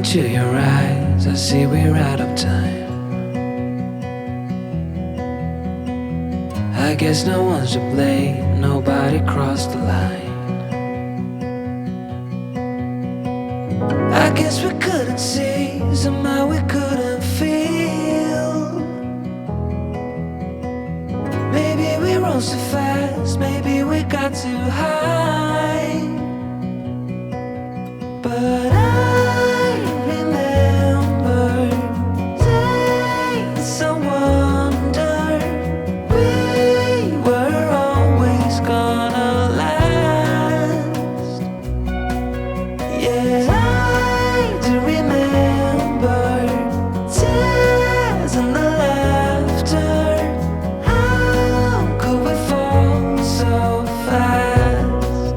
into your eyes, I see we're out of time. I guess no one's to blame, nobody crossed the line. I guess we couldn't see, somehow we couldn't feel. Maybe we rose too fast, maybe we got too high. But I remember days I wonder we were always gonna last. Yeah, I do remember tears and the laughter. How could we fall so fast?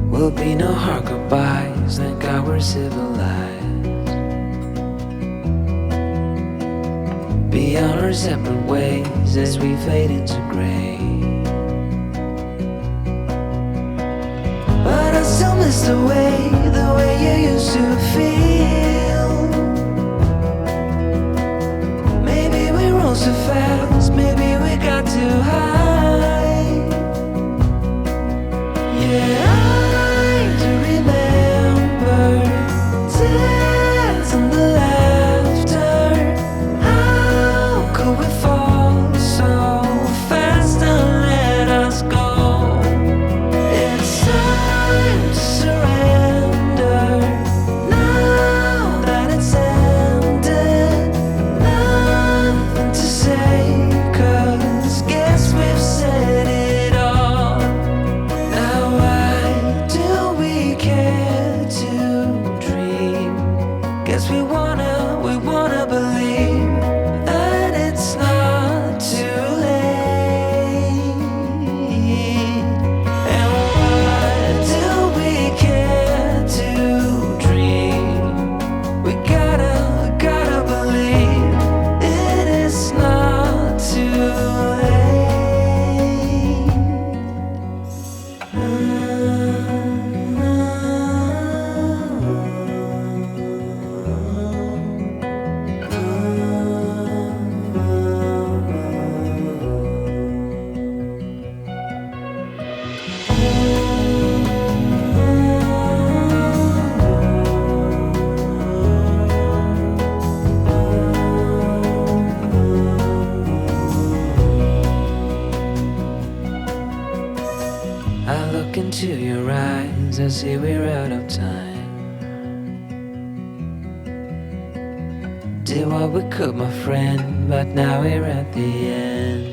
Will be no hard goodbyes, thank God we're civilized. Be on our separate ways as we fade into gray. But I still miss the way you used to feel. Maybe we rose too fast, maybe we got too high. Yeah, I do remember tears and the laughter. How could we fall so fast and let us go? It's time to surrender now that it's ended. Nothing to say, 'cause guess we've said it all. Now why do we care to dream? Guess we wanna believe that it's not too late. And why do we care to dream? We gotta believe it is not too late. I look into your eyes, I see we're out of time. Did what we could, my friend, but now we're at the end.